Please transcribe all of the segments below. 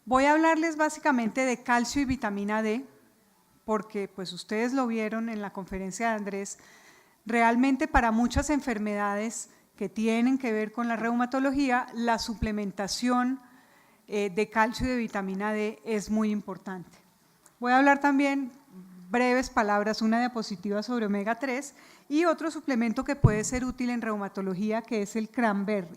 Voy a hablarles básicamente de calcio y vitamina D, porque pues ustedes lo vieron en la conferencia de Andrés, realmente para muchas enfermedades que tienen que ver con la reumatología, la suplementación de calcio y de vitamina D es muy importante. Voy a hablar también breves palabras, una diapositiva sobre omega 3 y otro suplemento que puede ser útil en reumatología, que es el cranberry.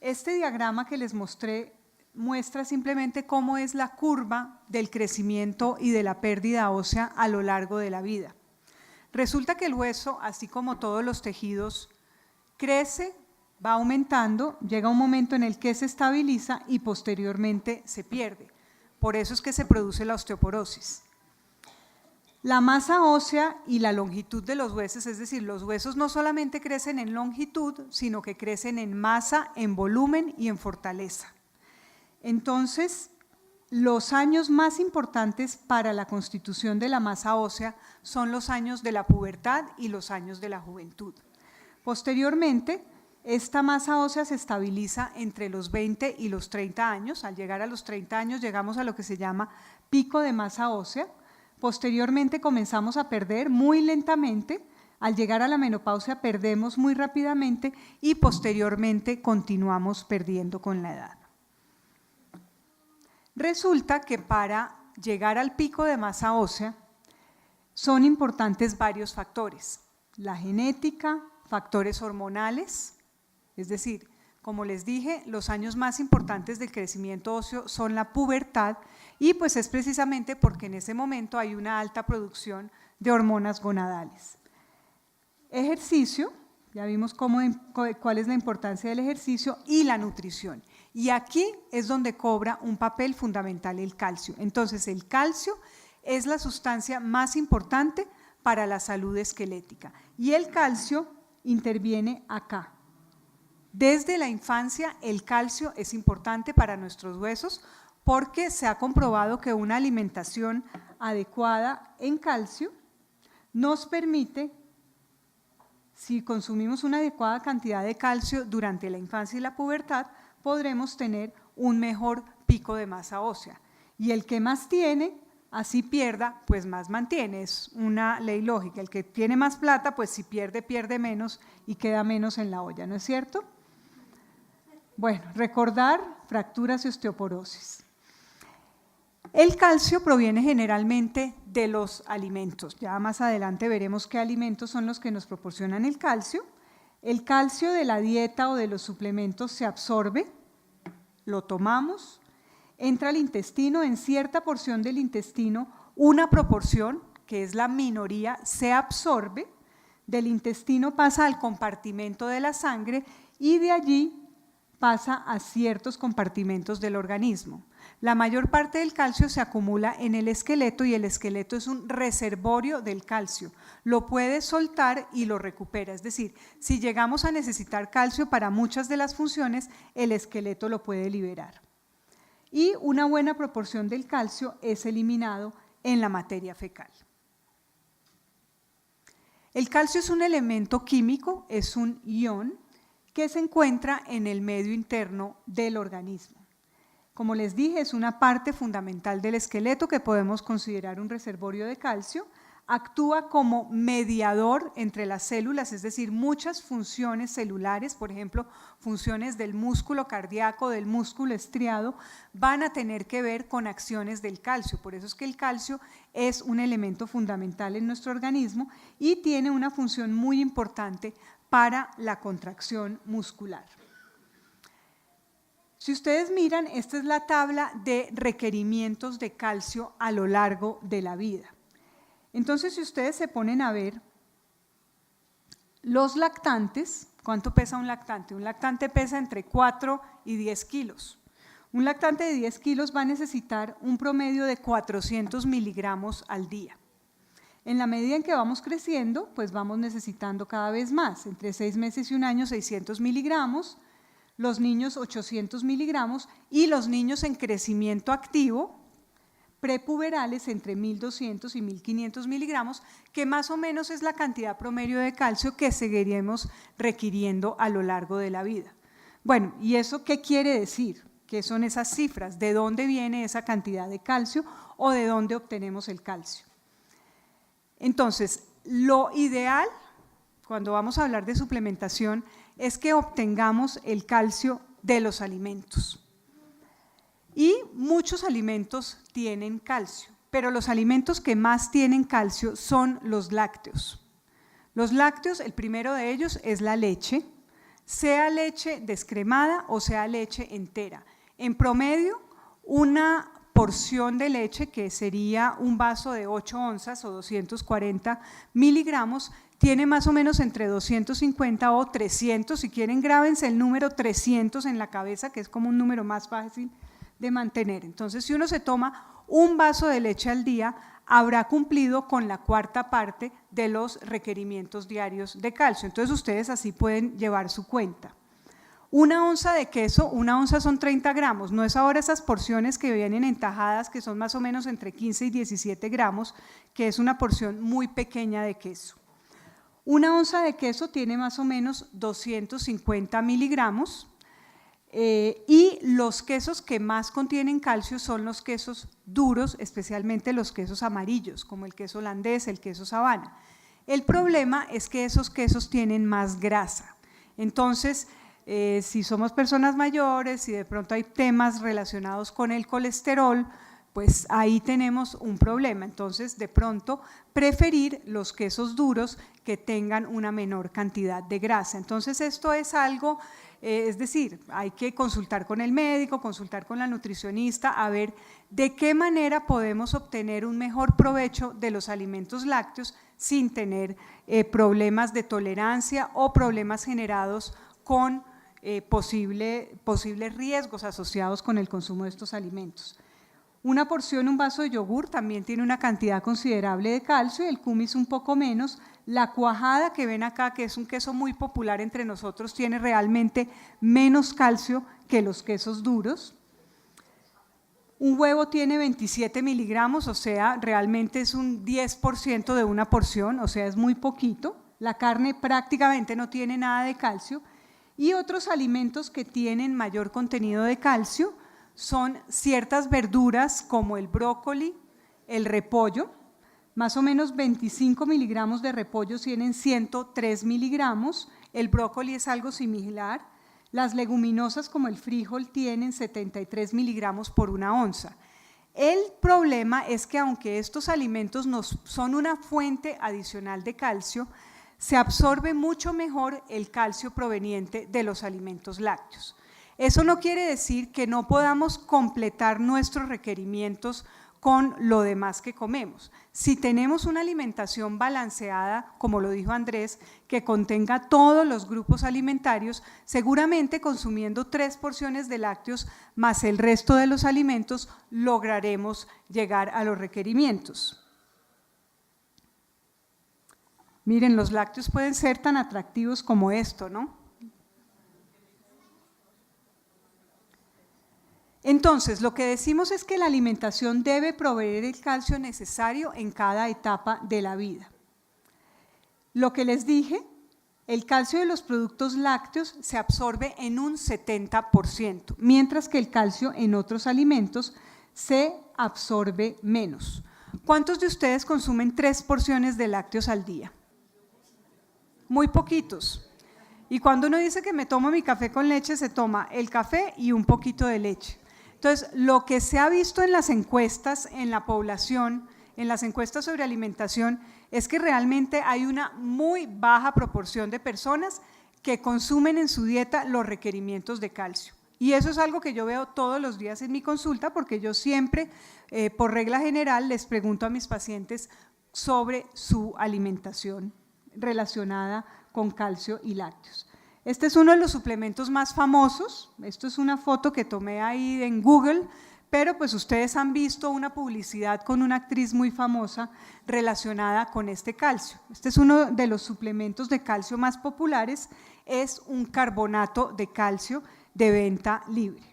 Este diagrama que les mostré muestra simplemente cómo es la curva del crecimiento y de la pérdida ósea a lo largo de la vida. Resulta que el hueso, así como todos los tejidos, crece, va aumentando, llega un momento en el que se estabiliza y posteriormente se pierde. Por eso es que se produce la osteoporosis. La masa ósea y la longitud de los huesos, es decir, los huesos no solamente crecen en longitud, sino que crecen en masa, en volumen y en fortaleza. Entonces, los años más importantes para la constitución de la masa ósea son los años de la pubertad y los años de la juventud. Posteriormente, esta masa ósea se estabiliza entre los 20 y los 30 años. Al llegar a los 30 años llegamos a lo que se llama pico de masa ósea. Posteriormente comenzamos a perder muy lentamente. Al llegar a la menopausia perdemos muy rápidamente y posteriormente continuamos perdiendo con la edad. Resulta que para llegar al pico de masa ósea son importantes varios factores: la genética, factores hormonales, es decir, como les dije, los años más importantes del crecimiento óseo son la pubertad y pues es precisamente porque en ese momento hay una alta producción de hormonas gonadales. Ejercicio, ya vimos cuál es la importancia del ejercicio, y la nutrición. Y aquí es donde cobra un papel fundamental el calcio. Entonces, el calcio es la sustancia más importante para la salud esquelética y el calcio interviene acá. Desde la infancia el calcio es importante para nuestros huesos porque se ha comprobado que una alimentación adecuada en calcio nos permite, si consumimos una adecuada cantidad de calcio durante la infancia y la pubertad, podremos tener un mejor pico de masa ósea. Y el que más tiene, así pierda, pues más mantiene, es una ley lógica. El que tiene más plata, pues si pierde, pierde menos y queda menos en la olla, ¿no es cierto? Bueno, recordar fracturas y osteoporosis. El calcio proviene generalmente de los alimentos. Ya más adelante veremos qué alimentos son los que nos proporcionan el calcio. El calcio de la dieta o de los suplementos se absorbe, lo tomamos, entra al intestino, en cierta porción del intestino, una proporción, que es la minoría, se absorbe, del intestino pasa al compartimento de la sangre y de allí pasa a ciertos compartimentos del organismo. La mayor parte del calcio se acumula en el esqueleto y el esqueleto es un reservorio del calcio. Lo puede soltar y lo recupera, es decir, si llegamos a necesitar calcio para muchas de las funciones, el esqueleto lo puede liberar. Y una buena proporción del calcio es eliminado en la materia fecal. El calcio es un elemento químico, es un ion que se encuentra en el medio interno del organismo. Como les dije, es una parte fundamental del esqueleto que podemos considerar un reservorio de calcio, actúa como mediador entre las células, es decir, muchas funciones celulares, por ejemplo, funciones del músculo cardíaco, del músculo estriado, van a tener que ver con acciones del calcio. Por eso es que el calcio es un elemento fundamental en nuestro organismo y tiene una función muy importante para la contracción muscular. Si ustedes miran, esta es la tabla de requerimientos de calcio a lo largo de la vida. Entonces, si ustedes se ponen a ver los lactantes, ¿cuánto pesa un lactante? Un lactante pesa entre 4 y 10 kilos. Un lactante de 10 kilos va a necesitar un promedio de 400 miligramos al día. En la medida en que vamos creciendo, pues vamos necesitando cada vez más, entre 6 meses y un año 600 miligramos, los niños 800 miligramos y los niños en crecimiento activo, prepuberales entre 1200 y 1500 miligramos, que más o menos es la cantidad promedio de calcio que seguiremos requiriendo a lo largo de la vida. Bueno, ¿y eso qué quiere decir? ¿Qué son esas cifras? ¿De dónde viene esa cantidad de calcio o de dónde obtenemos el calcio? Entonces, lo ideal, cuando vamos a hablar de suplementación, es que obtengamos el calcio de los alimentos. Y muchos alimentos tienen calcio, pero los alimentos que más tienen calcio son los lácteos. Los lácteos, el primero de ellos es la leche, sea leche descremada o sea leche entera. En promedio, una porción de leche, que sería un vaso de 8 onzas o 240 miligramos, tiene más o menos entre 250 o 300, si quieren grábense el número 300 en la cabeza, que es como un número más fácil de mantener. Entonces, si uno se toma un vaso de leche al día, habrá cumplido con la cuarta parte de los requerimientos diarios de calcio. Entonces, ustedes así pueden llevar su cuenta. Una onza de queso, una onza son 30 gramos, no es ahora esas porciones que vienen en tajadas que son más o menos entre 15 y 17 gramos, que es una porción muy pequeña de queso. Una onza de queso tiene más o menos 250 miligramos y los quesos que más contienen calcio son los quesos duros, especialmente los quesos amarillos, como el queso holandés, el queso Savana. El problema es que esos quesos tienen más grasa, entonces si somos personas mayores, si de pronto hay temas relacionados con el colesterol, pues ahí tenemos un problema. Entonces, de pronto, preferir los quesos duros que tengan una menor cantidad de grasa. Entonces, esto es algo, es decir, hay que consultar con el médico, consultar con la nutricionista, a ver de qué manera podemos obtener un mejor provecho de los alimentos lácteos sin tener problemas de tolerancia o problemas generados con posibles riesgos asociados con el consumo de estos alimentos. Una porción, un vaso de yogur también tiene una cantidad considerable de calcio, el kumis un poco menos. La cuajada que ven acá, que es un queso muy popular entre nosotros, tiene realmente menos calcio que los quesos duros. Un huevo tiene 27 miligramos, o sea, realmente es un 10% de una porción, o sea, es muy poquito. La carne prácticamente no tiene nada de calcio. Y otros alimentos que tienen mayor contenido de calcio son ciertas verduras como el brócoli, el repollo, más o menos 25 miligramos de repollo tienen 103 miligramos, el brócoli es algo similar, las leguminosas como el frijol tienen 73 miligramos por una onza. El problema es que aunque estos alimentos son una fuente adicional de calcio, se absorbe mucho mejor el calcio proveniente de los alimentos lácteos. Eso no quiere decir que no podamos completar nuestros requerimientos con lo demás que comemos. Si tenemos una alimentación balanceada, como lo dijo Andrés, que contenga todos los grupos alimentarios, seguramente consumiendo 3 porciones de lácteos más el resto de los alimentos, lograremos llegar a los requerimientos. Miren, los lácteos pueden ser tan atractivos como esto, ¿no? Entonces, lo que decimos es que la alimentación debe proveer el calcio necesario en cada etapa de la vida. Lo que les dije, el calcio de los productos lácteos se absorbe en un 70%, mientras que el calcio en otros alimentos se absorbe menos. ¿Cuántos de ustedes consumen 3 porciones de lácteos al día? Muy poquitos. Y cuando uno dice que me tomo mi café con leche, se toma el café y un poquito de leche. Entonces, lo que se ha visto en las encuestas en la población, en las encuestas sobre alimentación, es que realmente hay una muy baja proporción de personas que consumen en su dieta los requerimientos de calcio. Y eso es algo que yo veo todos los días en mi consulta, porque yo siempre, por regla general, les pregunto a mis pacientes sobre su alimentación relacionada con calcio y lácteos. Este es uno de los suplementos más famosos, esto es una foto que tomé ahí en Google, pero pues ustedes han visto una publicidad con una actriz muy famosa relacionada con este calcio. Este es uno de los suplementos de calcio más populares, es un carbonato de calcio de venta libre.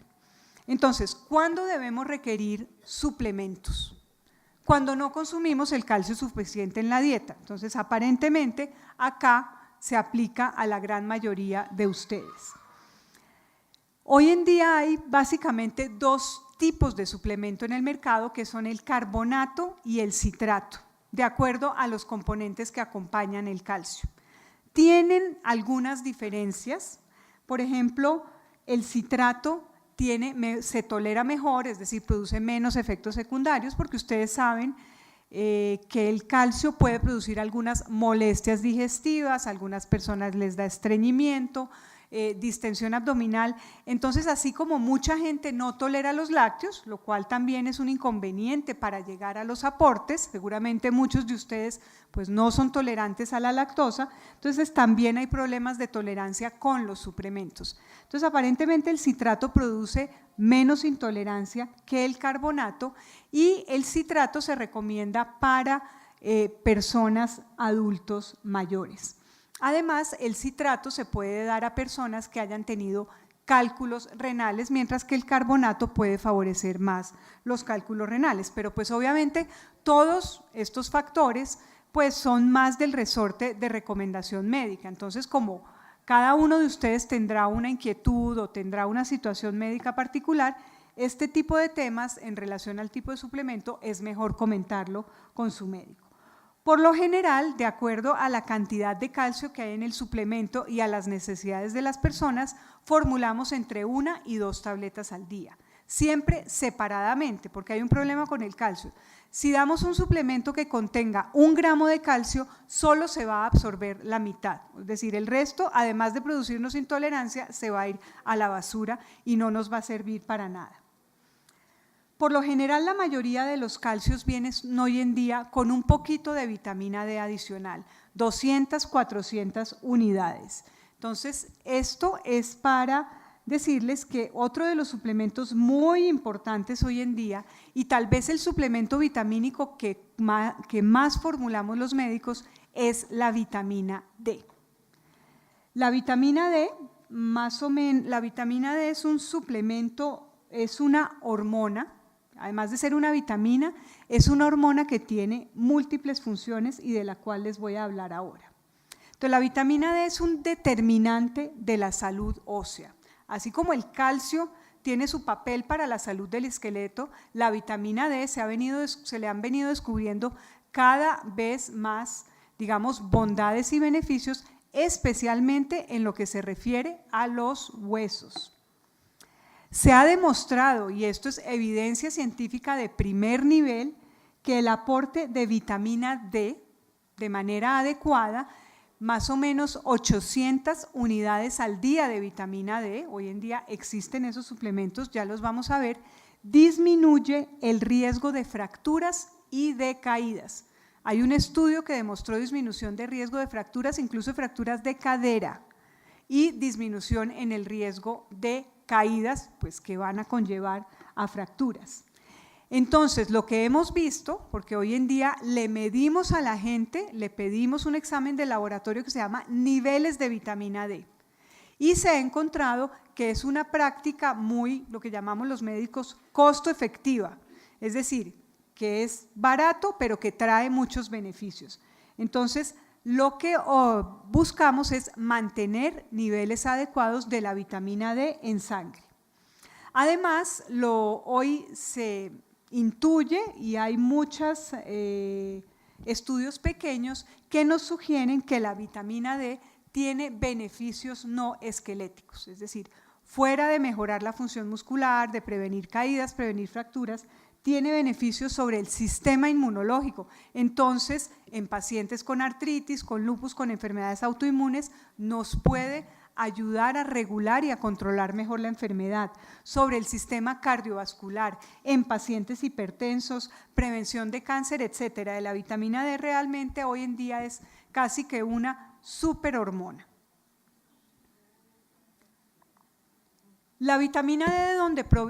Entonces, ¿cuándo debemos requerir suplementos? Cuando no consumimos el calcio suficiente en la dieta. Entonces, aparentemente, acá se aplica a la gran mayoría de ustedes. Hoy en día hay básicamente dos tipos de suplemento en el mercado, que son el carbonato y el citrato, de acuerdo a los componentes que acompañan el calcio. Tienen algunas diferencias. Por ejemplo, el citrato se tolera mejor, es decir, produce menos efectos secundarios, porque ustedes saben que el calcio puede producir algunas molestias digestivas, a algunas personas les da estreñimiento, distensión abdominal. Entonces, así como mucha gente no tolera los lácteos, lo cual también es un inconveniente para llegar a los aportes, seguramente muchos de ustedes pues no son tolerantes a la lactosa, entonces también hay problemas de tolerancia con los suplementos. Entonces, aparentemente el citrato produce menos intolerancia que el carbonato, y el citrato se recomienda para personas adultos mayores. Además, el citrato se puede dar a personas que hayan tenido cálculos renales, mientras que el carbonato puede favorecer más los cálculos renales. Pero pues obviamente todos estos factores pues son más del resorte de recomendación médica. Entonces, como cada uno de ustedes tendrá una inquietud o tendrá una situación médica particular, este tipo de temas en relación al tipo de suplemento es mejor comentarlo con su médico. Por lo general, de acuerdo a la cantidad de calcio que hay en el suplemento y a las necesidades de las personas, formulamos entre 1 y 2 tabletas al día, siempre separadamente, porque hay un problema con el calcio. Si damos un suplemento que contenga 1 gramo de calcio, solo se va a absorber la mitad, es decir, el resto, además de producirnos intolerancia, se va a ir a la basura y no nos va a servir para nada. Por lo general, la mayoría de los calcios vienen hoy en día con un poquito de vitamina D adicional, 200, 400 unidades. Entonces, esto es para decirles que otro de los suplementos muy importantes hoy en día, y tal vez el suplemento vitamínico que más formulamos los médicos, es la vitamina D. La vitamina D, la vitamina D es un suplemento, es una hormona. Además de ser una vitamina, es una hormona que tiene múltiples funciones y de la cual les voy a hablar ahora. Entonces, la vitamina D es un determinante de la salud ósea. Así como el calcio tiene su papel para la salud del esqueleto, la vitamina D se le han venido descubriendo cada vez más, digamos, bondades y beneficios, especialmente en lo que se refiere a los huesos. Se ha demostrado, y esto es evidencia científica de primer nivel, que el aporte de vitamina D de manera adecuada, más o menos 800 unidades al día de vitamina D, hoy en día existen esos suplementos, ya los vamos a ver, disminuye el riesgo de fracturas y de caídas. Hay un estudio que demostró disminución de riesgo de fracturas, incluso fracturas de cadera, y disminución en el riesgo de caídas, pues que van a conllevar a fracturas. Entonces, lo que hemos visto, porque hoy en día le medimos a la gente, le pedimos un examen de laboratorio que se llama niveles de vitamina D, y se ha encontrado que es una práctica muy, lo que llamamos los médicos, costo efectiva, es decir, que es barato pero que trae muchos beneficios. Entonces, lo que buscamos es mantener niveles adecuados de la vitamina D en sangre. Además, hoy se intuye, y hay muchos estudios pequeños que nos sugieren que la vitamina D tiene beneficios no esqueléticos, es decir, fuera de mejorar la función muscular, de prevenir caídas, prevenir fracturas, tiene beneficios sobre el sistema inmunológico. Entonces, en pacientes con artritis, con lupus, con enfermedades autoinmunes, nos puede ayudar a regular y a controlar mejor la enfermedad. Sobre el sistema cardiovascular, en pacientes hipertensos, prevención de cáncer, etcétera. La vitamina D realmente hoy en día es casi que una superhormona. La vitamina D,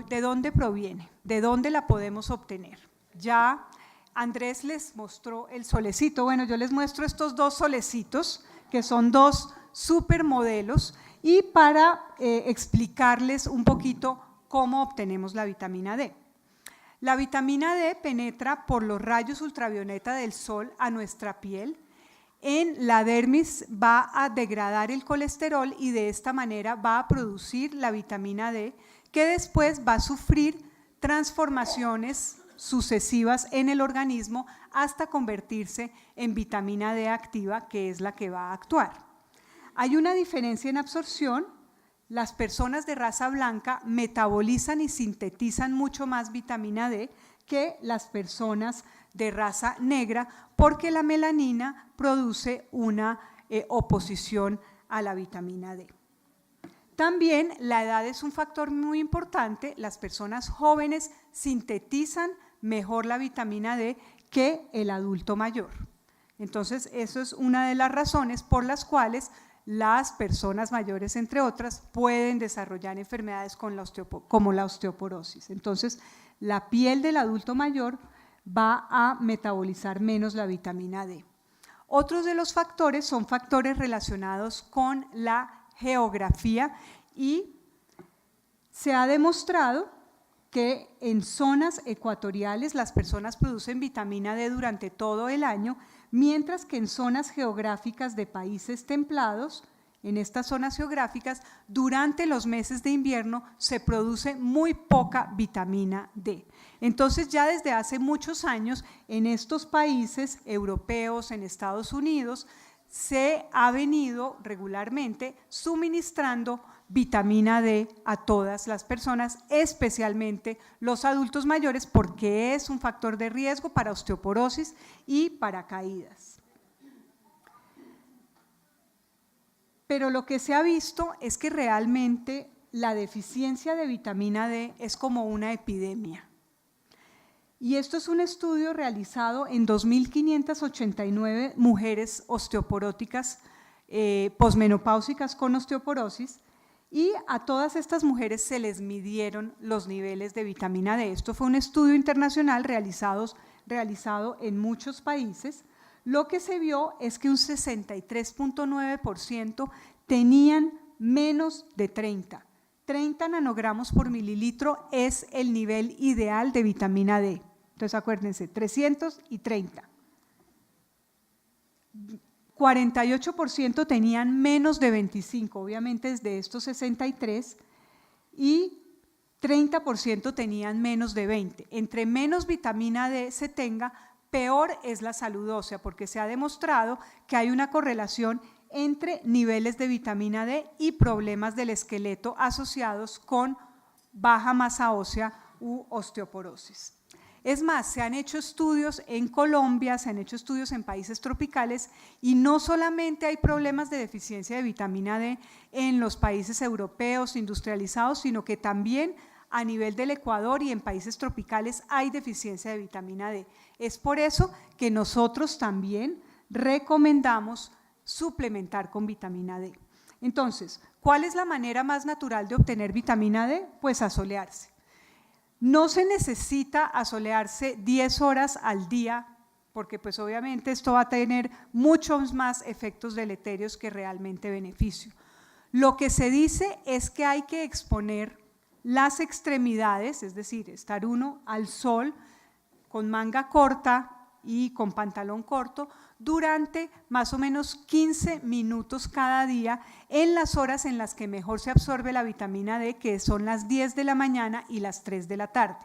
¿de dónde proviene? ¿De dónde la podemos obtener? Ya Andrés les mostró el solecito. Bueno, yo les muestro estos 2 solecitos, que son 2 supermodelos, y para explicarles un poquito cómo obtenemos la vitamina D. La vitamina D penetra por los rayos ultravioleta del sol a nuestra piel en la dermis va a degradar el colesterol y de esta manera va a producir la vitamina D, que después va a sufrir transformaciones sucesivas en el organismo hasta convertirse en vitamina D activa, que es la que va a actuar. Hay una diferencia en absorción. Las personas de raza blanca metabolizan y sintetizan mucho más vitamina D que las personas de raza negra, porque la melanina produce una oposición a la vitamina D. También la edad es un factor muy importante. Las personas jóvenes sintetizan mejor la vitamina D que el adulto mayor. Entonces, eso es una de las razones por las cuales las personas mayores, entre otras, pueden desarrollar enfermedades como la osteoporosis. Entonces, la piel del adulto mayor va a metabolizar menos la vitamina D. Otros de los factores son factores relacionados con la geografía y se ha demostrado que en zonas ecuatoriales las personas producen vitamina D durante todo el año, mientras que en zonas geográficas de países templados, en estas zonas geográficas, durante los meses de invierno se produce muy poca vitamina D. Entonces, ya desde hace muchos años en estos países europeos, en Estados Unidos, se ha venido regularmente suministrando vitamina D a todas las personas, especialmente los adultos mayores, porque es un factor de riesgo para osteoporosis y para caídas. Pero lo que se ha visto es que realmente la deficiencia de vitamina D es como una epidemia. Y esto es un estudio realizado en 2.589 mujeres osteoporóticas, posmenopáusicas con osteoporosis, y a todas estas mujeres se les midieron los niveles de vitamina D. Esto fue un estudio internacional realizado en muchos países. Lo que se vio es que un 63.9% tenían menos de 30. 30 nanogramos por mililitro es el nivel ideal de vitamina D. Entonces acuérdense, 300 y 30. 48% tenían menos de 25, obviamente desde estos 63, y 30% tenían menos de 20. Entre menos vitamina D se tenga, peor es la salud ósea, porque se ha demostrado que hay una correlación entre niveles de vitamina D y problemas del esqueleto asociados con baja masa ósea u osteoporosis. Es más, se han hecho estudios en Colombia, se han hecho estudios en países tropicales y no solamente hay problemas de deficiencia de vitamina D en los países europeos industrializados, sino que también a nivel del Ecuador y en países tropicales hay deficiencia de vitamina D. Es por eso que nosotros también recomendamos suplementar con vitamina D. Entonces, ¿cuál es la manera más natural de obtener vitamina D? Pues asolearse. No se necesita asolearse 10 horas al día, porque pues obviamente esto va a tener muchos más efectos deleterios que realmente beneficio. Lo que se dice es que hay que exponer las extremidades, es decir, estar uno al sol con manga corta y con pantalón corto durante más o menos 15 minutos cada día en las horas en las que mejor se absorbe la vitamina D, que son las 10 de la mañana y las 3 de la tarde.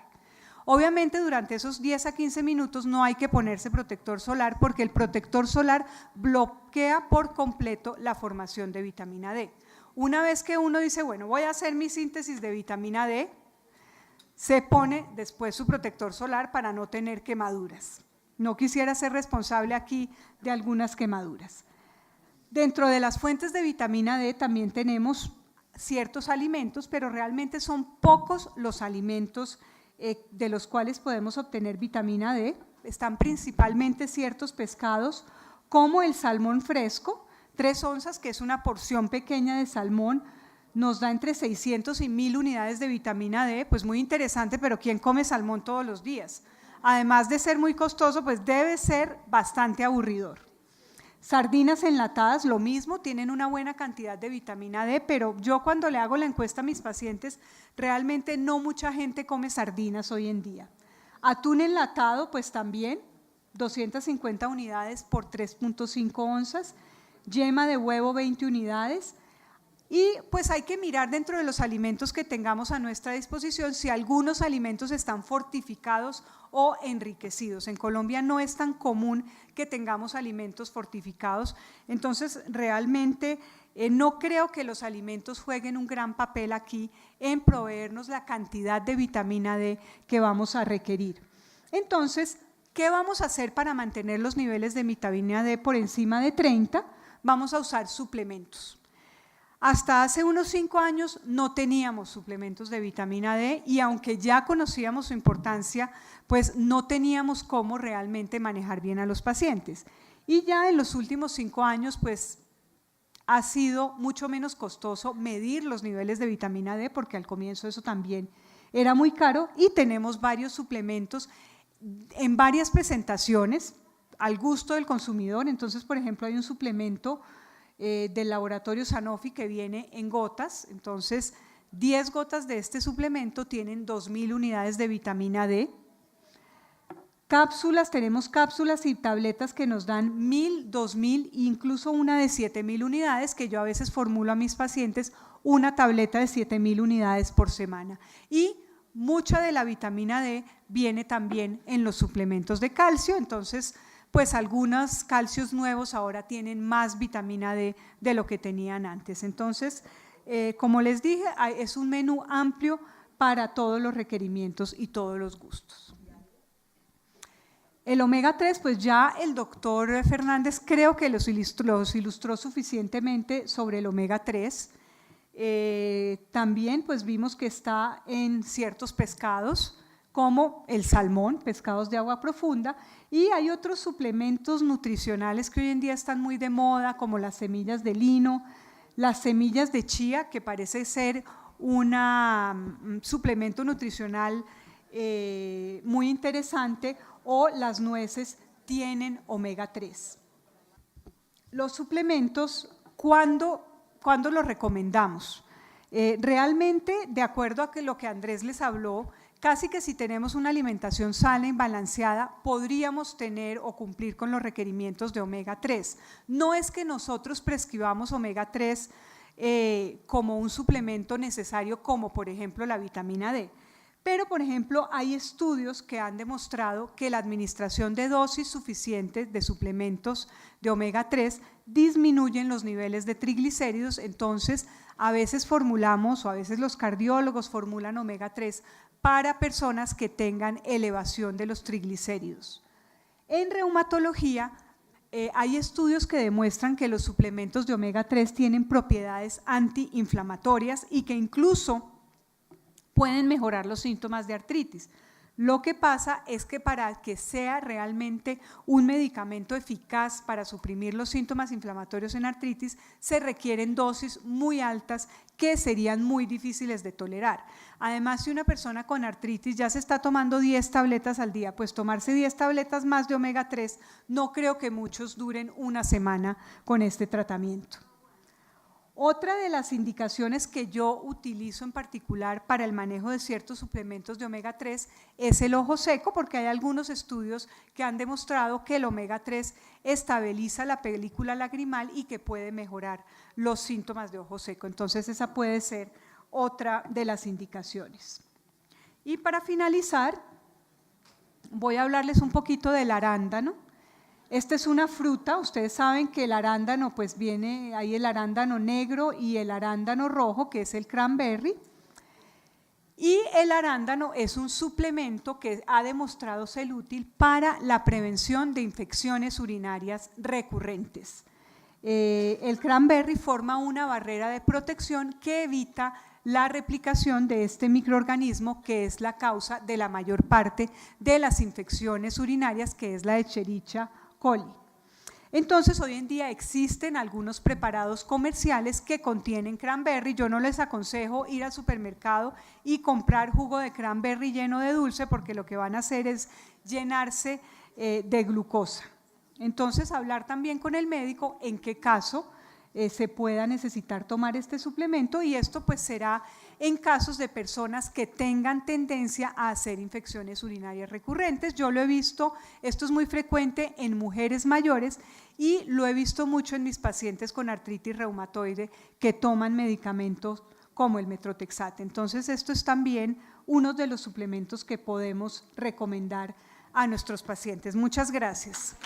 Obviamente durante esos 10 a 15 minutos no hay que ponerse protector solar, porque el protector solar bloquea por completo la formación de vitamina D. Una vez que uno dice, bueno, voy a hacer mi síntesis de vitamina D, se pone después su protector solar para no tener quemaduras. No quisiera ser responsable aquí de algunas quemaduras. Dentro de las fuentes de vitamina D también tenemos ciertos alimentos, pero realmente son pocos los alimentos de los cuales podemos obtener vitamina D. Están principalmente ciertos pescados como el salmón fresco, 3 onzas, que es una porción pequeña de salmón, nos da entre 600 y 1000 unidades de vitamina D, pues muy interesante, pero ¿quién come salmón todos los días? Además de ser muy costoso, pues debe ser bastante aburridor. Sardinas enlatadas, lo mismo, tienen una buena cantidad de vitamina D, pero yo cuando le hago la encuesta a mis pacientes, realmente no mucha gente come sardinas hoy en día. Atún enlatado, pues también 250 unidades por 3.5 onzas, yema de huevo 20 unidades, y pues hay que mirar dentro de los alimentos que tengamos a nuestra disposición si algunos alimentos están fortificados o enriquecidos. En Colombia no es tan común que tengamos alimentos fortificados, entonces realmente no creo que los alimentos jueguen un gran papel aquí en proveernos la cantidad de vitamina D que vamos a requerir. Entonces, ¿qué vamos a hacer para mantener los niveles de vitamina D por encima de 30? Vamos a usar suplementos. Hasta hace unos 5 años no teníamos suplementos de vitamina D y aunque ya conocíamos su importancia, pues no teníamos cómo realmente manejar bien a los pacientes. Y ya en los últimos 5 años, pues ha sido mucho menos costoso medir los niveles de vitamina D, porque al comienzo eso también era muy caro, y tenemos varios suplementos en varias presentaciones al gusto del consumidor. Entonces, por ejemplo, hay un suplemento del laboratorio Sanofi que viene en gotas, entonces 10 gotas de este suplemento tienen 2000 unidades de vitamina D. Cápsulas, tenemos cápsulas y tabletas que nos dan 1000, 2000, incluso una de 7000 unidades, que yo a veces formulo a mis pacientes una tableta de 7000 unidades por semana. Y mucha de la vitamina D viene también en los suplementos de calcio, entonces pues algunos calcios nuevos ahora tienen más vitamina D de lo que tenían antes. Entonces, como les dije, es un menú amplio para todos los requerimientos y todos los gustos. El omega 3, pues ya el doctor Fernández creo que los ilustró suficientemente sobre el omega 3. También pues vimos que está en ciertos pescados, como el salmón, pescados de agua profunda, y hay otros suplementos nutricionales que hoy en día están muy de moda, como las semillas de lino, las semillas de chía, que parece ser un suplemento nutricional muy interesante, o las nueces tienen omega 3. Los suplementos, ¿cuándo los recomendamos? Realmente, de acuerdo a lo que Andrés les habló, casi que si tenemos una alimentación sana y balanceada, podríamos tener o cumplir con los requerimientos de omega 3. No es que nosotros prescribamos omega 3 como un suplemento necesario, como por ejemplo la vitamina D. Pero, por ejemplo, hay estudios que han demostrado que la administración de dosis suficientes de suplementos de omega 3 disminuyen los niveles de triglicéridos. Entonces, a veces formulamos, o a veces los cardiólogos formulan omega 3 para personas que tengan elevación de los triglicéridos. En reumatología, hay estudios que demuestran que los suplementos de omega 3 tienen propiedades antiinflamatorias y que incluso pueden mejorar los síntomas de artritis. Lo que pasa es que para que sea realmente un medicamento eficaz para suprimir los síntomas inflamatorios en artritis, se requieren dosis muy altas que serían muy difíciles de tolerar. Además, si una persona con artritis ya se está tomando 10 tabletas al día, pues tomarse 10 tabletas más de omega 3, no creo que muchos duren una semana con este tratamiento. Otra de las indicaciones que yo utilizo en particular para el manejo de ciertos suplementos de omega 3 es el ojo seco, porque hay algunos estudios que han demostrado que el omega 3 estabiliza la película lagrimal y que puede mejorar los síntomas de ojo seco. Entonces esa puede ser otra de las indicaciones. Y para finalizar, voy a hablarles un poquito del arándano. Esta es una fruta, ustedes saben que el arándano, pues viene ahí el arándano negro y el arándano rojo, que es el cranberry. Y el arándano es un suplemento que ha demostrado ser útil para la prevención de infecciones urinarias recurrentes. El cranberry forma una barrera de protección que evita la replicación de este microorganismo que es la causa de la mayor parte de las infecciones urinarias, que es la Escherichia coli. Entonces, hoy en día existen algunos preparados comerciales que contienen cranberry. Yo no les aconsejo ir al supermercado y comprar jugo de cranberry lleno de dulce, porque lo que van a hacer es llenarse de glucosa. Entonces, hablar también con el médico en qué caso se pueda necesitar tomar este suplemento, y esto pues será en casos de personas que tengan tendencia a hacer infecciones urinarias recurrentes. Yo lo he visto, esto es muy frecuente en mujeres mayores y lo he visto mucho en mis pacientes con artritis reumatoide que toman medicamentos como el Metrotexate. Entonces, esto es también uno de los suplementos que podemos recomendar a nuestros pacientes. Muchas gracias.